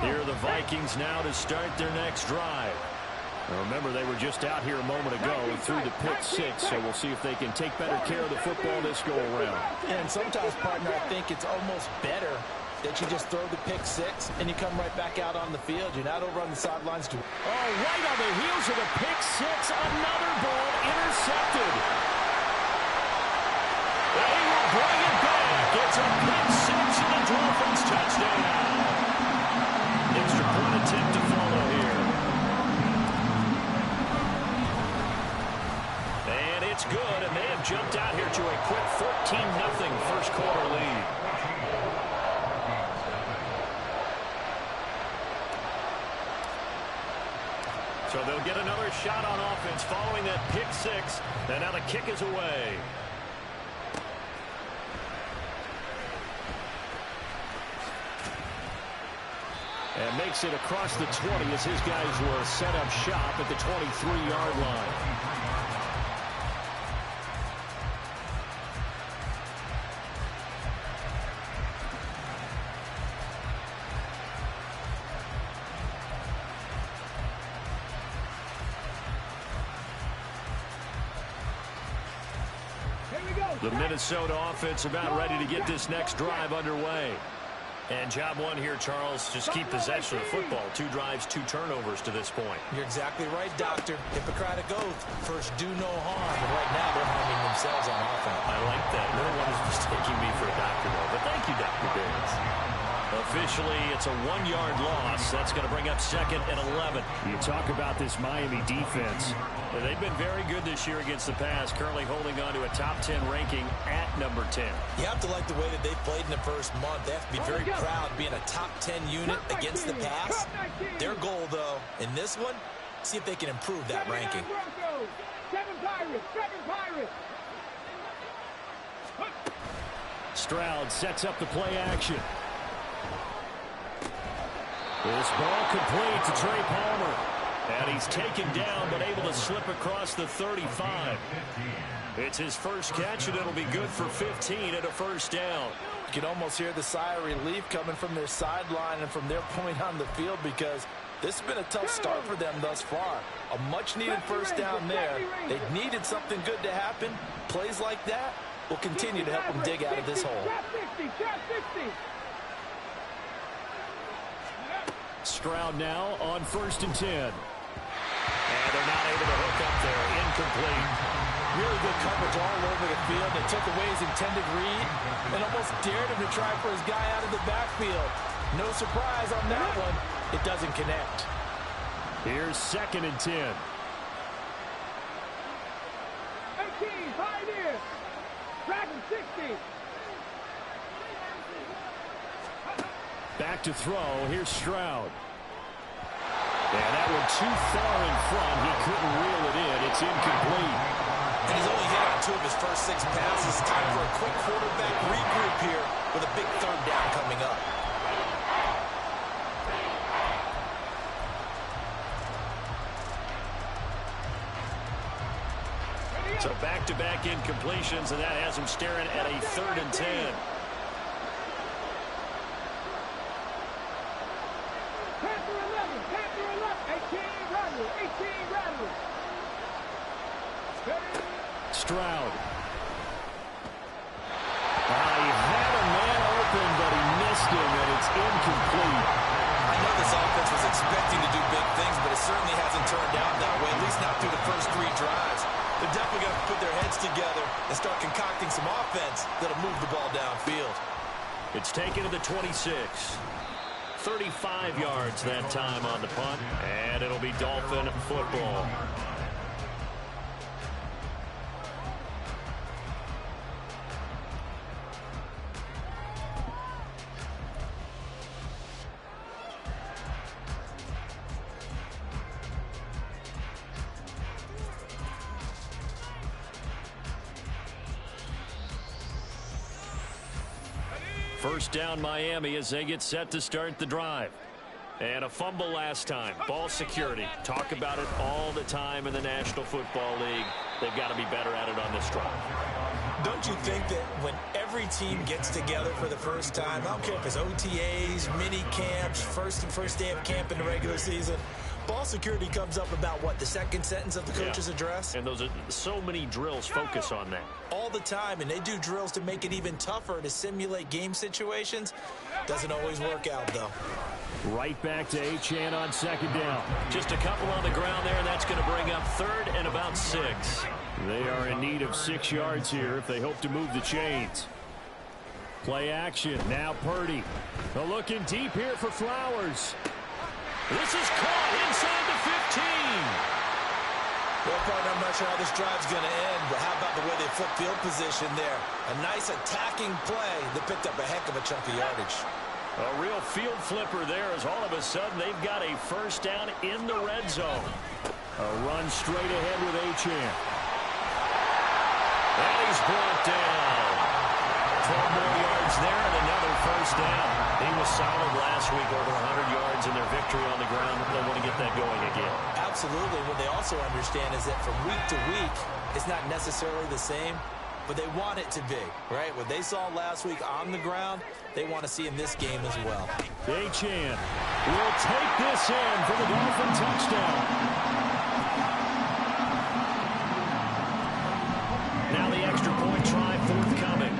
Here are the Vikings now to start their next drive. Now remember, they were just out here a moment ago and threw the pick six, so we'll see if they can take better care of the football this go-around. And sometimes, partner, I think it's almost better that you just throw the pick six and you come right back out on the field. You're not over on the sidelines. Oh, right on the heels of the pick six, another ball intercepted. They will bring it back. It's a pick six and the Dolphins touchdown. Extra point attempt to follow here. And it's good, and they have jumped out here to a quick 14-0 first quarter lead. So they'll get another shot on offense following that pick six, and now the kick is away. And makes it across the 20 as his guys will set up shop at the 23-yard line. The Minnesota offense about ready to get this next drive underway. And job one here, Charles, just keep possession of the football. 2 drives, 2 turnovers to this point. You're exactly right, Doctor. Hippocratic oath. First, do no harm. And right now, they're harming themselves on offense. I like that. No one is mistaking me for a doctor, though. But thank you, Dr. Biggs. Officially, it's a 1-yard loss. That's going to bring up 2nd and 11. You talk about this Miami defense. They've been very good this year against the pass, currently holding on to a top 10 ranking at number 10. You have to like the way that they've played in the first month. They have to be very proud being a top 10 unit against the pass. Their goal, though, in this one, see if they can improve that ranking. 7 Pirates, 7 Pirates. Stroud sets up the play action. This ball complete to Trey Palmer. And he's taken down, but able to slip across the 35. It's his first catch, and it'll be good for 15 at a first down. You can almost hear the sigh of relief coming from their sideline and from their point on the field, because this has been a tough start for them thus far. A much-needed first down there. They needed something good to happen. Plays like that will continue to help them dig out of this hole. Stroud now on 1st and 10. And they're not able to hook up there. Incomplete. Really good coverage all over the field. They took away his intended read and almost dared him to try for his guy out of the backfield. No surprise on that one. It doesn't connect. Here's 2nd and 10. 18, Pioneer. Dragon 60. Back to throw. Here's Stroud. And that one too far in front. He couldn't reel it in. It's incomplete. And he's only hit on 2 of his first 6 passes. Time for a quick quarterback regroup here with a big 3rd down coming up. So back-to-back incompletions, and that has him staring at a 3rd and 10. Stroud. He had a man open, but he missed him, and it's incomplete. I know this offense was expecting to do big things, but it certainly hasn't turned out that way, at least not through the first 3 drives. They're definitely going to put their heads together and start concocting some offense that'll move the ball downfield. It's taken to the 26. 35 yards that time on the punt, and it'll be Dolphin football. First down Miami as they get set to start the drive. And a fumble last time. Ball security. Talk about it all the time in the National Football League. They've got to be better at it on this drive. don't you think that when every team gets together for the first time, I don't care if it's OTAs, mini camps, first day of camp in the regular season, ball security comes up about, what, the second sentence of the coach's address? And those are so many drills focus on that. All the time, and they do drills to make it even tougher to simulate game situations. Doesn't always work out, though. Right back to Achane on second down. Just a couple on the ground there, and that's going to bring up third and about 6. They are in need of 6 yards here if they hope to move the chains. Play action. Now Purdy. Looking deep here for Flowers. This is caught inside the 15. Well, partner, I'm not sure how this drive's going to end, but how about the way they flip field position there? A nice attacking play that picked up a heck of a chunk of yardage. A real field flipper there as all of a sudden they've got a first down in the red zone. A run straight ahead with Achane. And he's brought down. 12 more yards there and another first down. He was solid last week, over 100 yards in their victory on the ground. They want to get that going again. Absolutely. What they also understand is that from week to week, it's not necessarily the same, but they want it to be, right? What they saw last week on the ground, they want to see in this game as well. Achane will take this in for the Dolphin touchdown. Now the extra point try forthcoming.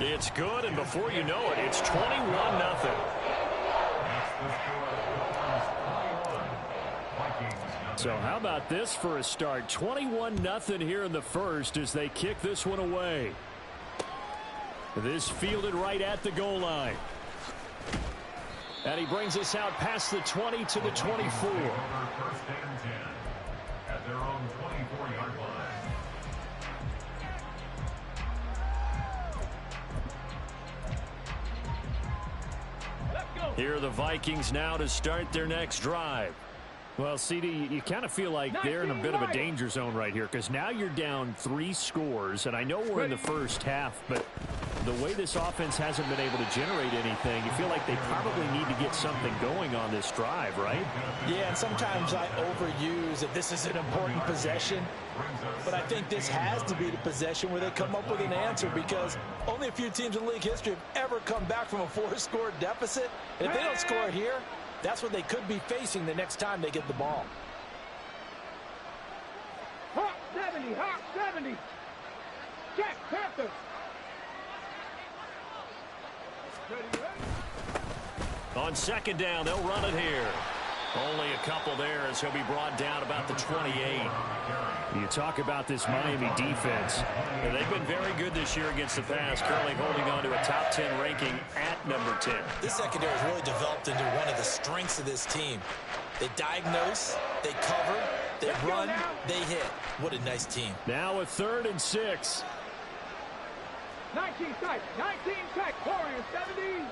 It's good, and before you know it, it's 21-0. So how about this for a start? 21-0 here in the first as they kick this one away. This fielded right at the goal line. And he brings us out past the 20 to the 24. First and 10 at their own 24-yard line. Here are the Vikings now to start their next drive. Well, CD, you kind of feel like they're in a bit of a danger zone right here because now you're down 3 scores, and I know we're in the first half, but the way this offense hasn't been able to generate anything, you feel like they probably need to get something going on this drive, right? Yeah, and sometimes I overuse that this is an important possession, but I think this has to be the possession where they come up with an answer because only a few teams in league history have ever come back from a 4-score deficit, and if they don't score here, that's what they could be facing the next time they get the ball. Hawk 70, Hawk 70. Check, Panther. On second down, they'll run it here. Only a couple there as he'll be brought down about the 28. You talk about this Miami defense. And they've been very good this year against the pass, currently holding on to a top 10 ranking at number 10. This secondary has really developed into one of the strengths of this team. They diagnose, they cover, they run, they hit. What a nice team. Now a 3rd and 6. 19 tight, Warriors 70.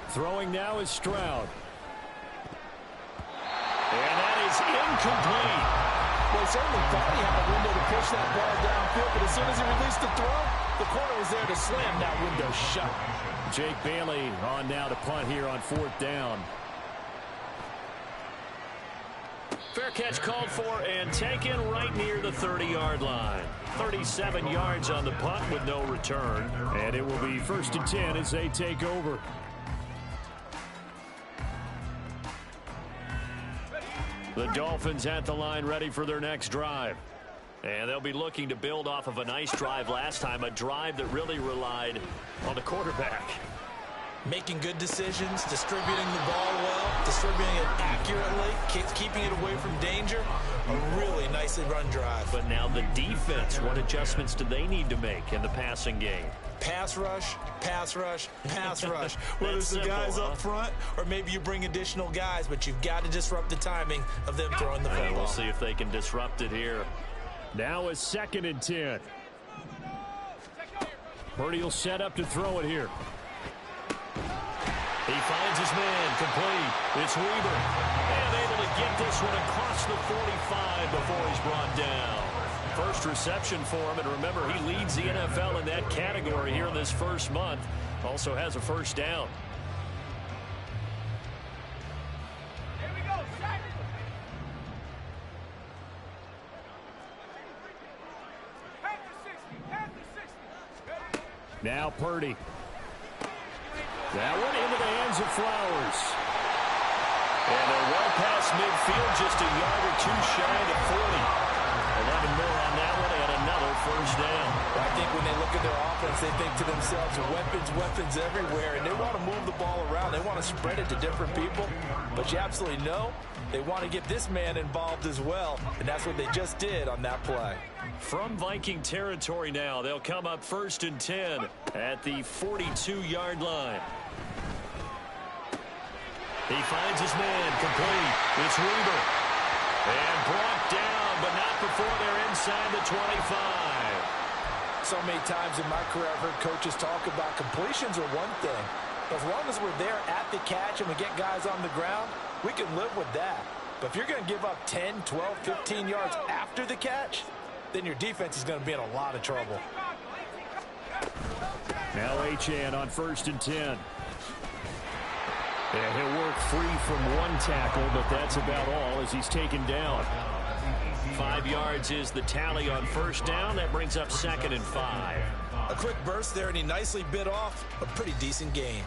Throwing now is Stroud. And that is incomplete. Well, certainly thought he had a window to push that ball downfield, but as soon as he released the throw, the corner was there to slam that window shut. Jake Bailey on now to punt here on 4th down. Fair catch called for and taken right near the 30-yard line. 37 yards on the punt with no return. And it will be 1st and 10 as they take over. The Dolphins at the line ready for their next drive. And they'll be looking to build off of a nice drive last time, a drive that really relied on the quarterback. Making good decisions, distributing the ball well, distributing it accurately, keeping it away from danger. A really nicely run drive. But now the defense, what adjustments do they need to make in the passing game? Pass rush, pass rush, pass rush. Whether it's the guys up front or maybe you bring additional guys, but you've got to disrupt the timing of them throwing the football. And we'll see if they can disrupt it here. Now a 2nd and 10. Purdy will set up to throw it here. He finds his man, complete. It's Weaver. And able to get this one across the 45 before he's brought down. First reception for him, and remember, he leads the NFL in that category here in this first month. Also has a first down. Here we go, Now Purdy. That one into the hands of Flowers. And they're well past midfield, just a yard or two shy of 40. 11 more on that one and another first down. I think when they look at their offense, they think to themselves, weapons everywhere, and they want to move the ball around. They want to spread it to different people, but you absolutely know they want to get this man involved as well, and that's what they just did on that play. From Viking territory now, they'll come up 1st and 10 at the 42-yard line. He finds his man complete. It's Reber. And brought down, but not before they're inside the 25. So many times in my career, I've heard coaches talk about completions are one thing. As long as we're there at the catch and we get guys on the ground, we can live with that. But if you're going to give up 10, 12, 15 yards after the catch, then your defense is going to be in a lot of trouble. Now Achane on 1st and 10. And he'll work free from one tackle, but that's about all as he's taken down. 5 yards is the tally on 1st down. That brings up 2nd and 5. A quick burst there, and he nicely bit off a pretty decent gain.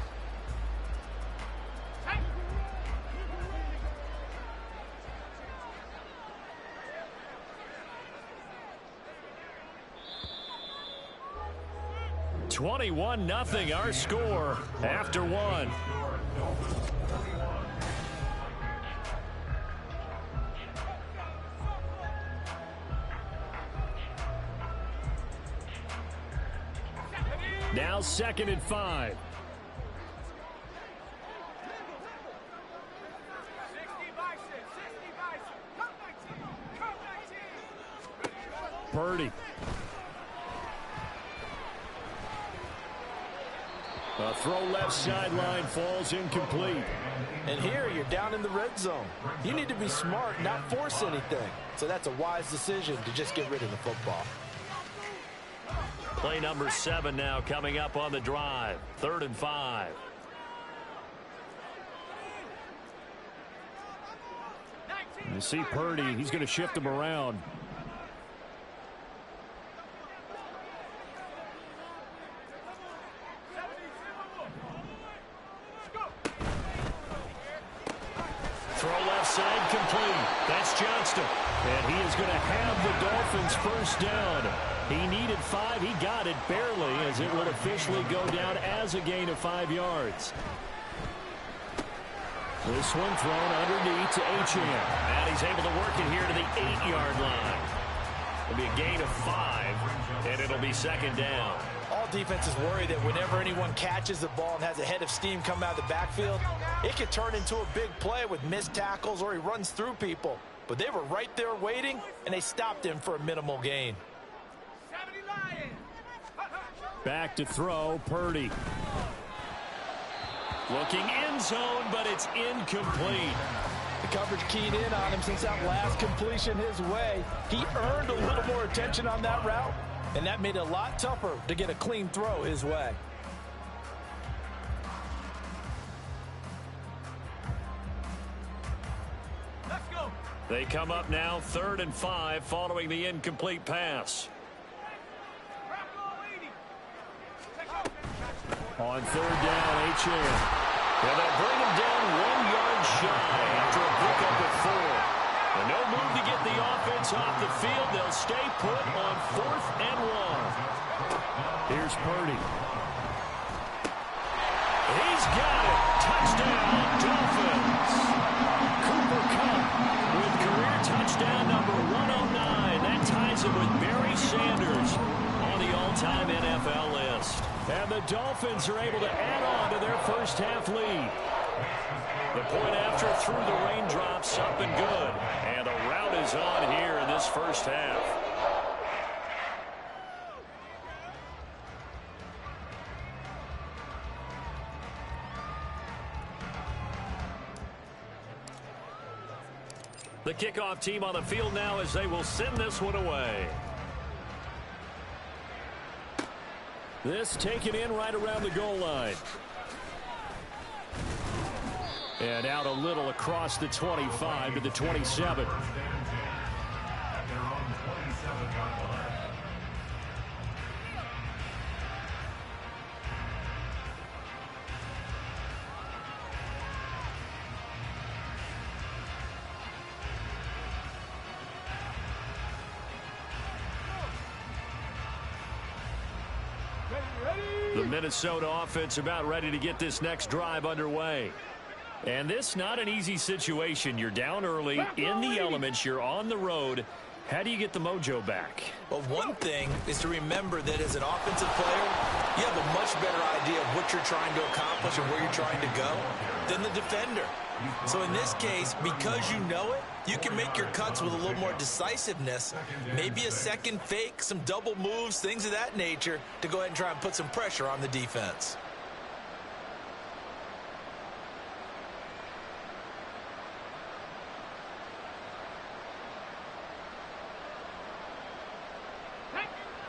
(21-0) our score after one. Now 2nd and 5. Purdy. A throw left sideline falls incomplete. And here you're down in the red zone. You need to be smart, not force anything. So that's a wise decision to just get rid of the football. Play number 7 now coming up on the drive. 3rd and 5. You see Purdy, he's going to shift him around. Throw left side complete. That's Johnston. And he is going to have the Dolphins first down. He needed 5. He got it barely as it will officially go down as a gain of 5 yards. This one thrown underneath to Achane. And he's able to work it here to the 8-yard line. It'll be a gain of 5, and it'll be 2nd down. All defenses worry that whenever anyone catches the ball and has a head of steam come out of the backfield, it could turn into a big play with missed tackles or he runs through people. But they were right there waiting, and they stopped him for a minimal gain. Back to throw, Purdy. Looking end zone, but it's incomplete. The coverage keyed in on him since that last completion his way. He earned a little more attention on that route, and that made it a lot tougher to get a clean throw his way. Let's go. They come up now 3rd and 5 following the incomplete pass. On 3rd down, Achane. And they'll bring him down 1 yard shy after a pickup at 4. And no move to get the offense off the field. They'll stay put on 4th and 1. Here's Purdy. He's got it. Touchdown, Dolphins. Cooper Kupp with career touchdown number 109. That ties him with Barry Sanders on the all-time NFL list. And the Dolphins are able to add on to their first half lead. The point after through the raindrops, up and good. And the rout is on here in this first half. The kickoff team on the field now as they will send this one away. This taken in right around the goal line. And out a little across the 25 to the 27. The Minnesota offense about ready to get this next drive underway. And this not an easy situation. You're down early, in the elements, you're on the road. How do you get the mojo back? Well, one thing is to remember that as an offensive player, you have a much better idea of what you're trying to accomplish and where you're trying to go than the defender. So in this case, because you know it, you can make your cuts with a little more decisiveness. Maybe a second fake, some double moves, things of that nature to go ahead and try and put some pressure on the defense.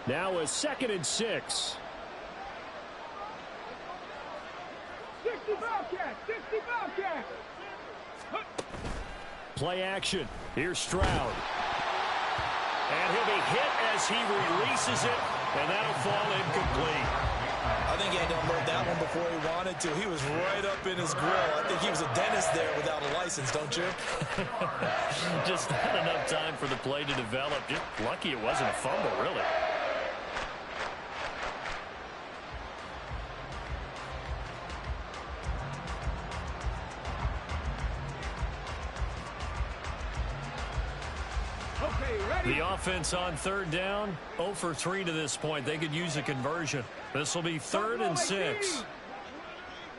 Now a 2nd and 6. 60 Bobcat, 60 Bobcat. Play action. Here's Stroud. And he'll be hit as he releases it, and that'll fall incomplete. I think he had to unload that one before he wanted to. He was right up in his grill. I think he was a dentist there without a license, don't you? Just not enough time for the play to develop. Just lucky it wasn't a fumble, really. The offense on 3rd down, 0 for 3 to this point. They could use a conversion. This will be 3rd and 6.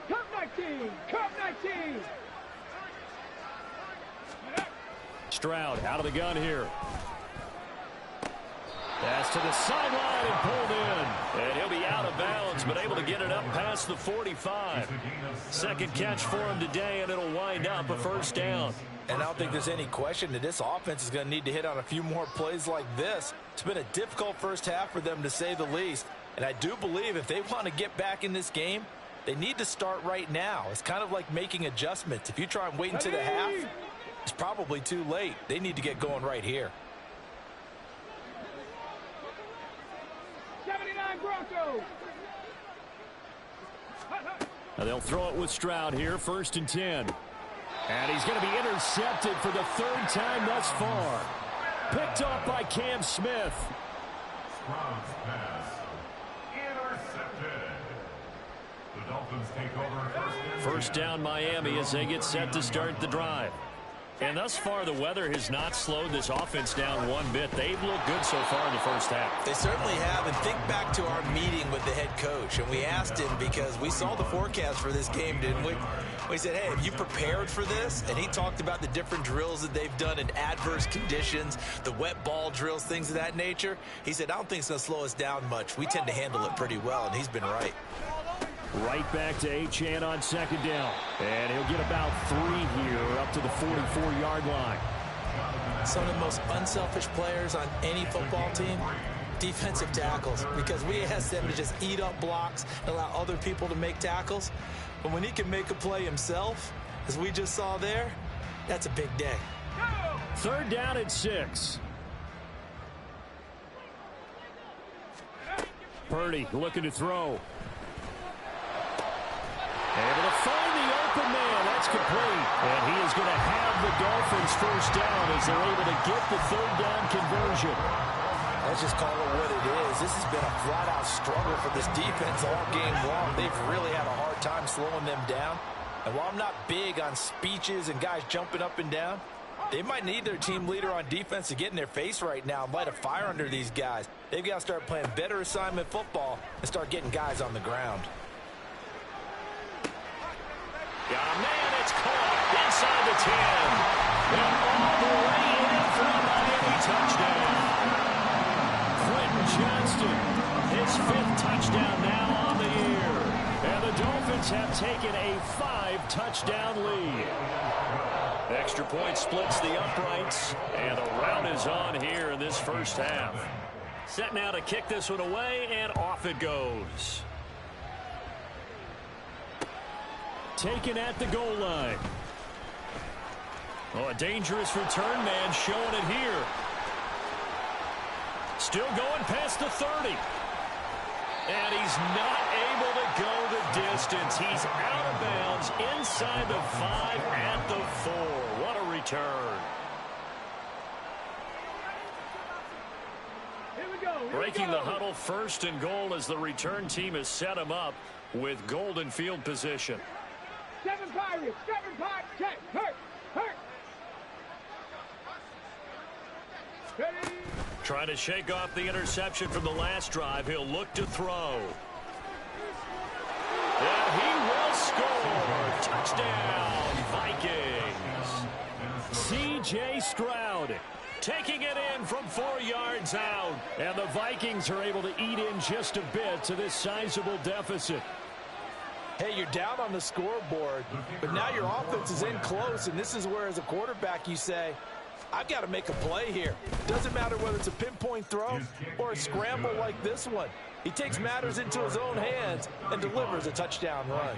Cup 19, Cup 19. Stroud out of the gun here. Pass to the sideline and pulled in. And he'll be out of bounds, but able to get it up past the 45. 2nd catch for him today, and it'll wind up a 1st down. And I don't think there's any question that this offense is going to need to hit on a few more plays like this. It's been a difficult first half for them, to say the least. And I do believe if they want to get back in this game, they need to start right now. It's kind of like making adjustments. If you try and wait until the half, it's probably too late. They need to get going right here. 79 Broncos. Now they'll throw it with Stroud here, 1st and 10. And he's going to be intercepted for the 3rd time thus far. Picked off by Cam Smith. Stroud's pass intercepted. The Dolphins take over 1st down Miami as they get set to start the drive. And thus far, the weather has not slowed this offense down one bit. They've looked good so far in the first half. They certainly have. And think back to our meeting with the head coach. And we asked him, because we saw the forecast for this game, didn't we? We said, hey, have you prepared for this? And he talked about the different drills that they've done in adverse conditions, the wet ball drills, things of that nature. He said, I don't think it's going to slow us down much. We tend to handle it pretty well, and he's been right. Right back to Achane on 2nd down. And he'll get about 3 here up to the 44-yard line. Some of the most unselfish players on any football team, defensive tackles, because we ask them to just eat up blocks and allow other people to make tackles. But when he can make a play himself, as we just saw there, that's a big day. 3rd down and 6. Purdy looking to throw. Able to find the open man. That's complete. And he is going to have the Dolphins 1st down as they're able to get the 3rd down conversion. Let's just call it what it is. This has been a flat-out struggle for this defense all game long. They've really had a hard time slowing them down. And while I'm not big on speeches and guys jumping up and down, they might need their team leader on defense to get in their face right now and light a fire under these guys. They've got to start playing better assignment football and start getting guys on the ground. Yeah, man, it's caught inside the 10. And all the way in for a Miami touchdown. Quentin Johnston, his 5th touchdown now on the year. And the Dolphins have taken a 5-touchdown lead. Extra point splits the uprights, and the rout is on here in this first half. Set now to kick this one away, and off it goes. Taken at the goal line. Oh, a dangerous return man showing it here. Still going past the 30. And he's not able to go the distance. He's out of bounds inside the 5 at the 4. What a return. Here we go. Breaking the huddle, 1st and goal as the return team has set him up with golden field position. 7 Pirates, 7 Pirates, check, hurt. Ready? Trying to shake off the interception from the last drive. He'll look to throw. And he will score. Touchdown, Vikings. C.J. Stroud taking it in from 4 yards out. And the Vikings are able to eat in just a bit to this sizable deficit. Hey, you're down on the scoreboard, but now your offense is in close, and this is where, as a quarterback, you say, I've got to make a play here. Doesn't matter whether it's a pinpoint throw or a scramble like this one. He takes matters into his own hands and delivers a touchdown run.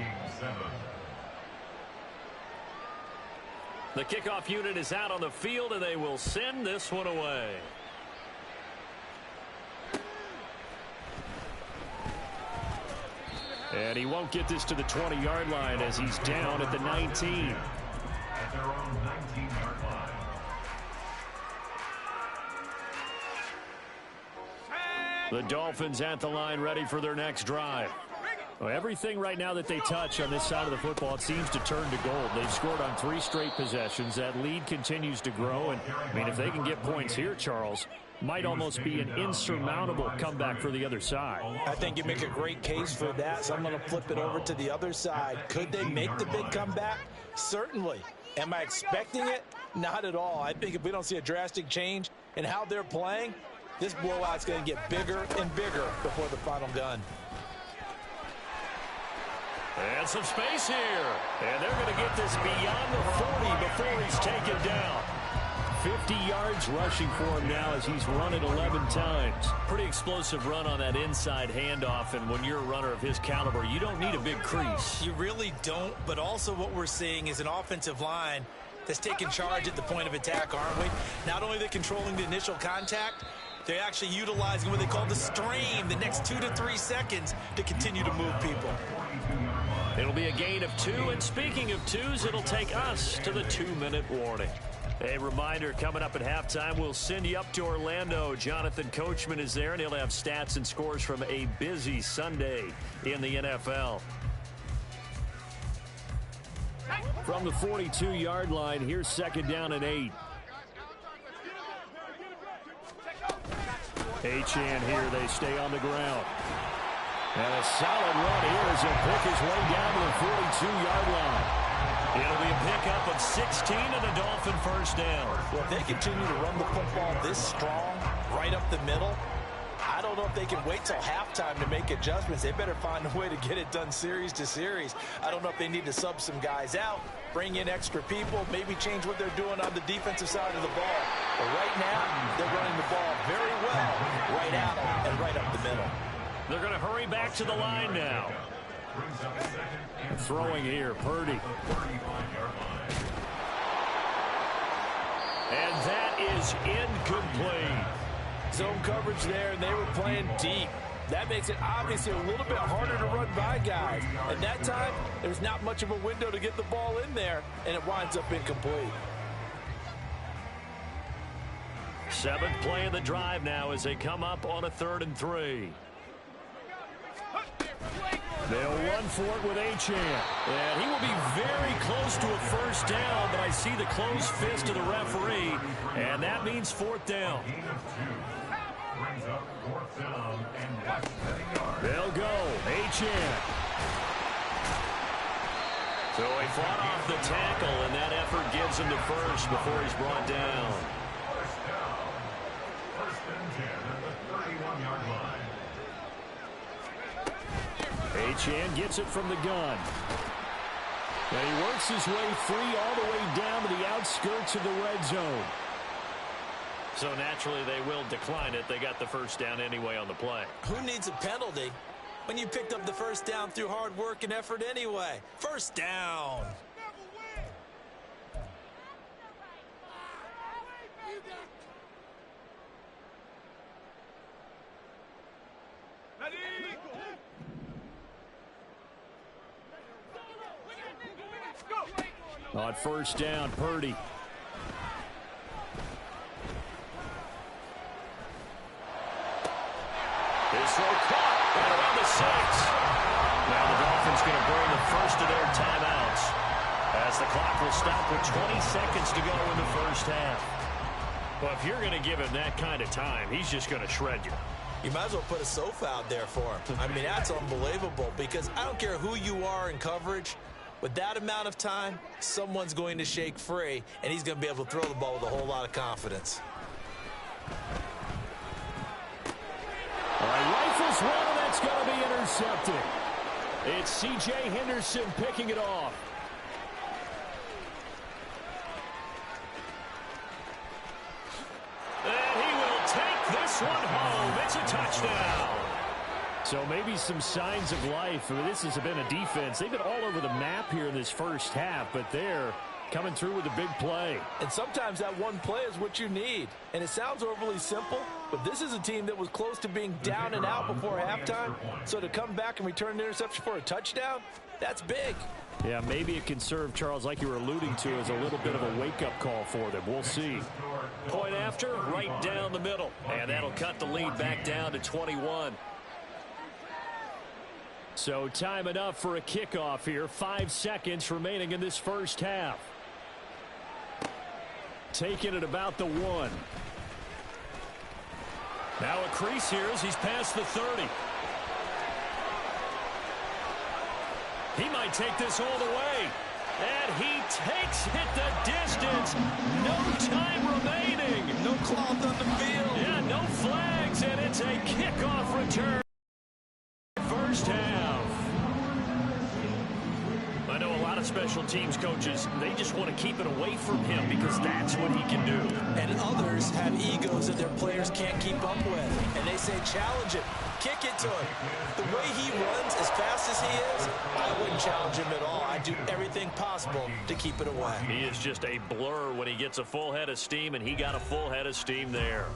The kickoff unit is out on the field, and they will send this one away. And he won't get this to the 20-yard line as he's down at the 19. At their own 19-yard line. The Dolphins at the line ready for their next drive. Well, everything right now that they touch on this side of the football, it seems to turn to gold. They've scored on 3 straight possessions. That lead continues to grow. And, I mean, if they can get points here, Charles, might almost be an insurmountable comeback for the other side. I think you make a great case for that, so I'm going to flip it over to the other side. Could they make the big comeback? Certainly. Am I expecting it? Not at all. I think if we don't see a drastic change in how they're playing, this blowout's going to get bigger and bigger before the final gun. And some space here. And they're going to get this beyond the 40 before he's taken down. 50 yards rushing for him now as he's run it 11 times. Pretty explosive run on that inside handoff, and when you're a runner of his caliber, you don't need a big crease. You really don't, but also what we're seeing is an offensive line that's taking charge at the point of attack, aren't we? Not only are they controlling the initial contact, they're actually utilizing what they call the stream, the next 2 to 3 seconds to continue to move people. It'll be a gain of 2, and speaking of 2s, it'll take us to the 2-minute warning. A reminder, coming up at halftime, we'll send you up to Orlando. Jonathan Coachman is there, and he'll have stats and scores from a busy Sunday in the NFL. From the 42-yard line, here's 2nd down and 8. Achane here, they stay on the ground. And a solid run here as he'll pick his way down to the 42-yard line. It'll be a pickup of 16 and a Dolphin 1st down. Well, if they continue to run the football this strong, right up the middle, I don't know if they can wait till halftime to make adjustments. They better find a way to get it done series to series. I don't know if they need to sub some guys out, bring in extra people, maybe change what they're doing on the defensive side of the ball. But right now, they're running the ball very well, right out and right up the middle. They're going to hurry back to the line now. Throwing here, Purdy. And that is incomplete. Zone coverage there, and they were playing deep. That makes it obviously a little bit harder to run by guys. At that time, there's not much of a window to get the ball in there, and it winds up incomplete. 7th play of the drive now as they come up on a 3rd and 3. They'll run for it with Achane. And he will be very close to a 1st down, but I see the closed fist of the referee, and that means 4th down. They'll go. Achane. So he fought off the tackle, and that effort gives him the 1st before he's brought down. First and 10 at the 31-yard line. Achane gets it from the gun. And he works his way free all the way down to the outskirts of the red zone. So naturally they will decline it. They got the 1st down anyway on the play. Who needs a penalty when you picked up the 1st down through hard work and effort anyway? 1st down. On 1st down, Purdy. His throw caught right around the 6. Now the Dolphins going to burn the first of their timeouts as the clock will stop with 20 seconds to go in the first half. Well, if you're going to give him that kind of time, he's just going to shred you. You might as well put a sofa out there for him. I mean, that's unbelievable because I don't care who you are in coverage. With that amount of time, someone's going to shake free, and he's going to be able to throw the ball with a whole lot of confidence. All right, rifles one, and that's going to be intercepted. It's C.J. Henderson picking it off. And he will take this one home. It's a touchdown. So maybe some signs of life. I mean, this has been a defense. They've been all over the map here in this first half, but they're coming through with a big play. And sometimes that one play is what you need. And it sounds overly simple, but this is a team that was close to being down and out before halftime. So to come back and return an interception for a touchdown, that's big. Yeah, maybe it can serve, Charles, like you were alluding to, as a little bit of a wake-up call for them. We'll see. Point after, right down the middle. And that'll cut the lead back down to 21. So time enough for a kickoff here. 5 seconds remaining in this first half. Taking it about the 1. Now a crease here as he's past the 30. He might take this all the way. And he takes it the distance. No time remaining. No cloth on the field. Yeah, no flags, and it's a kickoff return. First half. I know a lot of special teams coaches, they just want to keep it away from him because that's what he can do. And others have egos that their players can't keep up with. And they say challenge him, kick it to him. The way he runs as fast as he is, I wouldn't challenge him at all. I'd do everything possible to keep it away. He is just a blur when he gets a full head of steam, and he got a full head of steam there.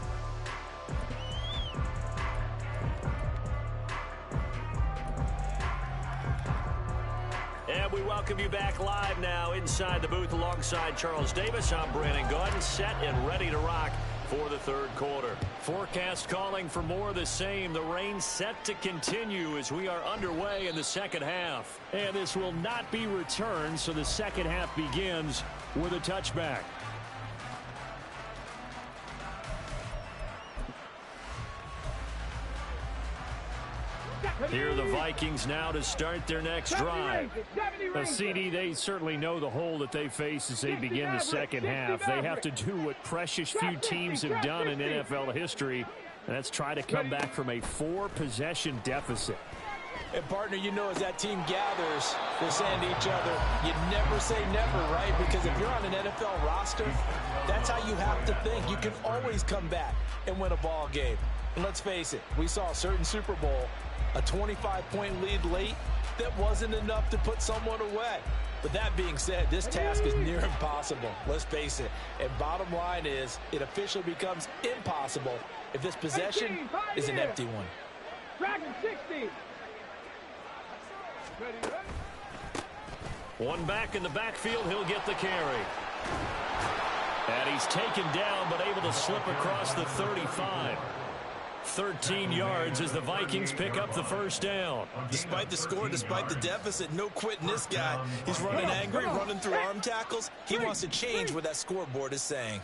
And we welcome you back live now inside the booth alongside Charles Davis. I'm Brandon Gaudin, set and ready to rock for the third quarter. Forecast calling for more of the same. The rain set to continue as we are underway in the second half. And this will not be returned, so the second half begins with a touchback. Here are the Vikings now to start their next drive. CD, they certainly know the hole that they face as they begin the second half. They have to do what precious few teams have done in NFL history, and that's try to come back from a 4-possession deficit. And, partner, you know, as that team gathers, they're saying to each other, you never say never, right? Because if you're on an NFL roster, that's how you have to think. You can always come back and win a ball game. And let's face it, we saw a certain Super Bowl, a 25-point lead late, that wasn't enough to put someone away. But that being said, this task is near impossible. Let's face it. And bottom line is, it officially becomes impossible if this possession is an empty one. Dragon 60. One back in the backfield, he'll get the carry. And he's taken down, but able to slip across the 35. 13 yards as the Vikings pick up the first down. Despite the score, despite the deficit, no quitting this guy. He's running angry, running through arm tackles. He wants to change what that scoreboard is saying.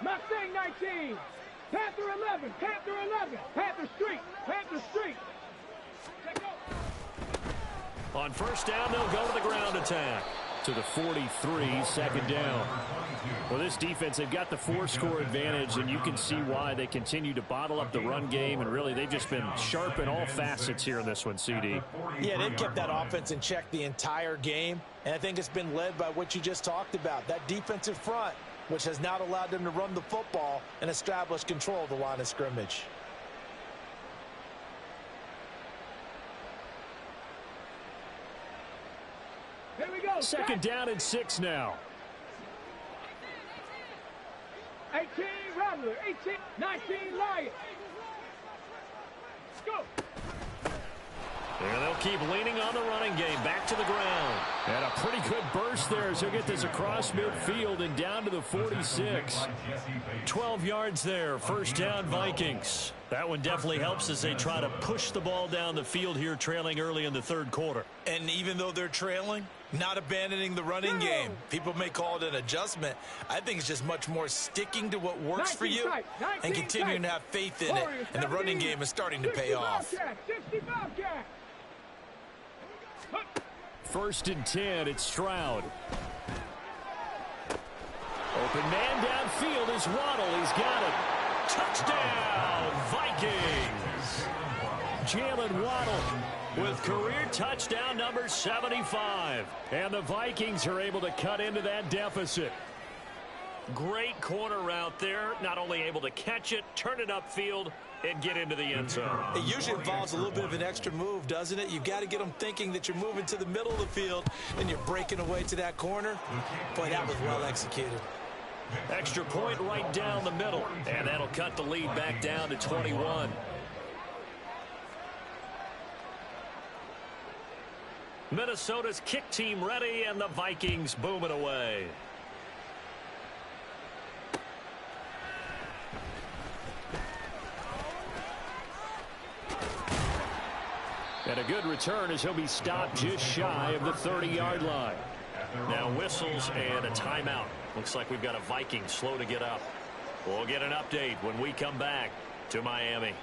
Mustang 19. Panther 11. Panther 11. Panther Street. Panther Street. Let's go. On first down, they'll go to the ground attack. To the 43, second down. Well, this defense, they've got the 4-score advantage, and you can see why they continue to bottle up the run game, and really they've just been sharp in all facets here in this one, CD. Yeah, they've kept that offense in check the entire game, and I think it's been led by what you just talked about, that defensive front, which has not allowed them to run the football and establish control of the line of scrimmage. Here we go. Second down and 6 now. 18 Rattler. 18. 19 Lion. Let's go. There they'll keep leaning on the running game. Back to the ground. And a pretty good burst there as he'll get this across midfield and down to the 46. 12 yards there. First down, Vikings. That one definitely helps as they try to push the ball down the field here, trailing early in the third quarter. And even though they're trailing, not abandoning the running game. People may call it an adjustment. I think it's just much more sticking to what works for you and continuing to have faith in it. And the running game is starting to pay off. First and 10, it's Stroud. Open man downfield is Waddle. He's got it. Touchdown, Vikings. Jalen Waddle with career touchdown number 75. And the Vikings are able to cut into that deficit. Great corner route there. Not only able to catch it, turn it upfield, and get into the end zone. It usually involves a little bit of an extra move, doesn't it? You've got to get them thinking that you're moving to the middle of the field and you're breaking away to that corner. Boy, that was well executed. Extra point right down the middle. And that'll cut the lead back down to 21. Minnesota's kick team ready, and the Vikings booming away. And a good return as he'll be stopped just shy of the 30-yard line. Now whistles and a timeout. Looks like we've got a Viking slow to get up. We'll get an update when we come back to Miami.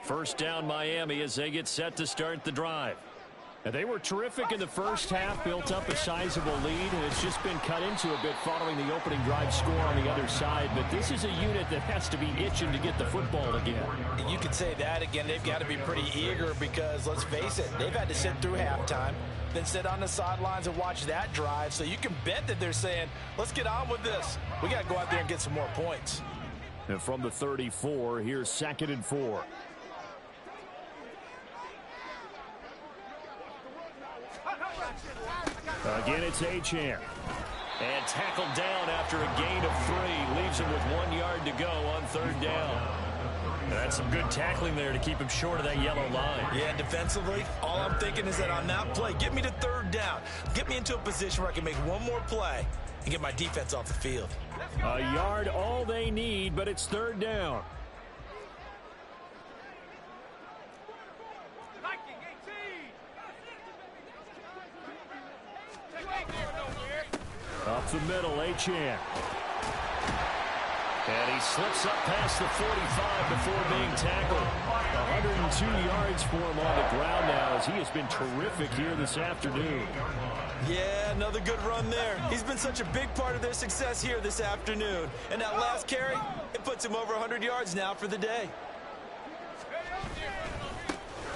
First down Miami as they get set to start the drive. And they were terrific in the first half, built up a sizable lead, and it's just been cut into a bit following the opening drive score on the other side. But this is a unit that has to be itching to get the football again. You could say that again. They've got to be pretty eager because, let's face it, they've had to sit through halftime, then sit on the sidelines and watch that drive. So you can bet that they're saying, let's get on with this. We got to go out there and get some more points. And from the 34, here's 2nd and 4. Again, it's Achane. And tackled down after a gain of 3. Leaves him with 1 yard to go on 3rd down. That's some good tackling there to keep him short of that yellow line. Yeah, defensively, all I'm thinking is that on that play, get me to 3rd down. Get me into a position where I can make one more play and get my defense off the field. A yard all they need, but it's 3rd down. Up the middle, Achane. And he slips up past the 45 before being tackled. 102 yards for him on the ground now as he has been terrific here this afternoon. Yeah, another good run there. He's been such a big part of their success here this afternoon. And that last carry, it puts him over 100 yards now for the day.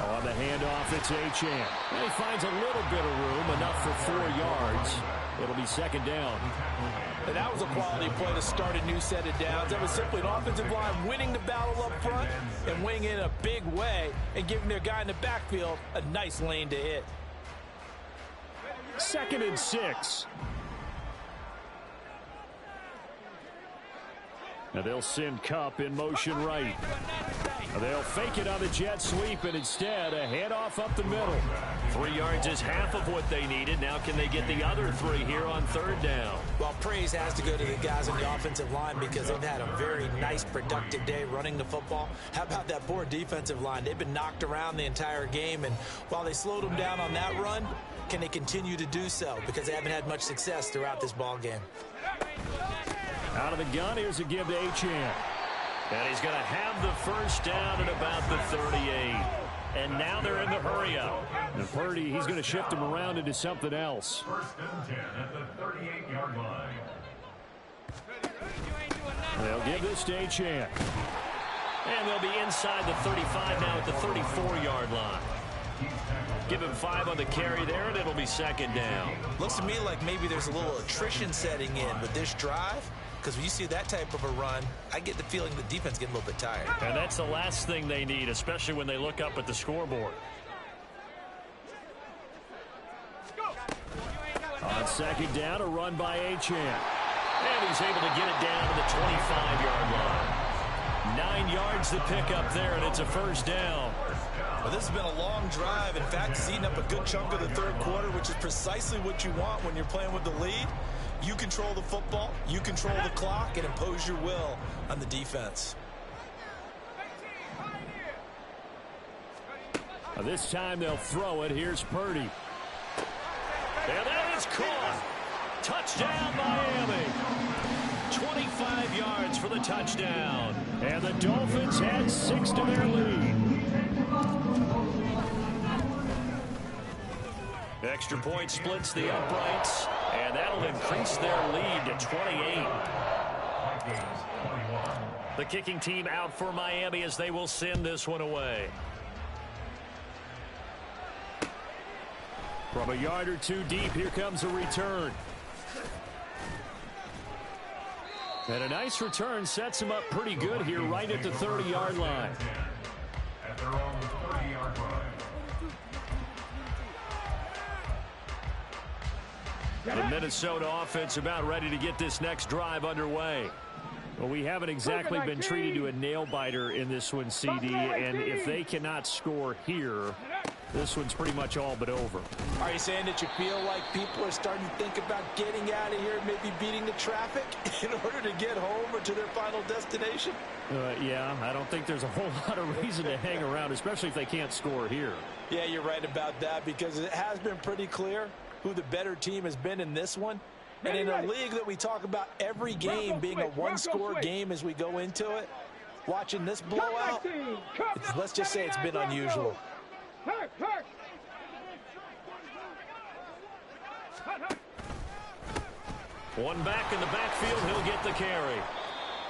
On the handoff, it's Achane. And he finds a little bit of room, enough for 4 yards. It'll be 2nd down. And that was a quality play to start a new set of downs. That was simply an offensive line winning the battle up front and winning in a big way and giving their guy in the backfield a nice lane to hit. 2nd and 6. Now they'll send Kupp in motion right. They'll fake it on the jet sweep, and instead a handoff up the middle. 3 yards is half of what they needed. Now can they get the other 3 here on 3rd down? Well, praise has to go to the guys on the offensive line because they've had a very nice, productive day running the football. How about that poor defensive line? They've been knocked around the entire game, and while they slowed them down on that run, can they continue to do so? Because they haven't had much success throughout this ball game. Out of the gun, here's a give to Achane. And he's going to have the first down at about the 38. And now they're in the hurry-up. And Purdy, he's going to shift him around into something else. 1st and 10 at the 38-yard line. They'll give this to Achane. And they'll be inside the 35 now at the 34-yard line. Give him 5 on the carry there, and it'll be 2nd down. Looks to me like maybe there's a little attrition setting in with this drive. because when you see that type of a run, I get the feeling the defense getting a little bit tired. And that's the last thing they need, especially when they look up at the scoreboard. On second down, a run by Achane. And he's able to get it down to the 25-yard line. 9 yards to pick up there, and it's a first down. Well, this has been a long drive. In fact, it's eaten up a good chunk of the third quarter, which is precisely what you want when you're playing with the lead. You control the football, you control the clock, and impose your will on the defense. This time they'll throw it. Here's Purdy. And that is caught. Touchdown, Miami. 25 yards for the touchdown. And the Dolphins add 6 to their lead. Extra point splits the uprights, and that'll increase their lead to 28. The kicking team out for Miami as they will send this one away. From a yard or two deep, here comes a return. And a nice return sets him up pretty good here right at the 30-yard line. At their own 30-yard line. The Minnesota offense about ready to get this next drive underway. Well, we haven't exactly been treated to a nail-biter in this one, CD, and if they cannot score here, this one's pretty much all but over. Are you saying that you feel like people are starting to think about getting out of here and maybe beating the traffic in order to get home or to their final destination? Yeah, I don't think there's a whole lot of reason to hang around, especially if they can't score here. Yeah, you're right about that, because it has been pretty clear who the better team has been in this one. And in a league that we talk about every game being a one-score game as we go into it, watching this blowout, let's just say it's been unusual. One back in the backfield, he'll get the carry.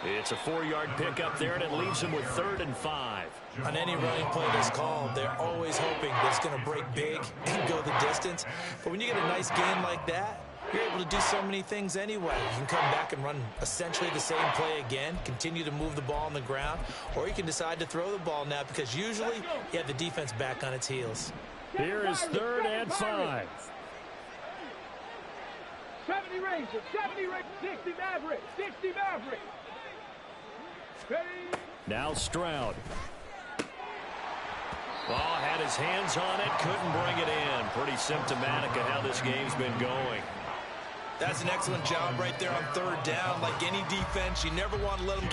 It's a 4-yard pickup there, and it leaves him with 3rd and 5. On any running play that's called, they're always hoping that it's going to break big and go the distance. But when you get a nice gain like that, you're able to do so many things anyway. You can come back and run essentially the same play again, continue to move the ball on the ground, or you can decide to throw the ball now because usually you have the defense back on its heels. Here is 3rd and 5. 70 Rangers, 70 Rangers, 60 Maverick, 60 Maverick. Now Stroud. Ball had his hands on it, couldn't bring it in. Pretty symptomatic of how this game's been going. That's an excellent job right there on 3rd down. Like any defense, you never want to let them get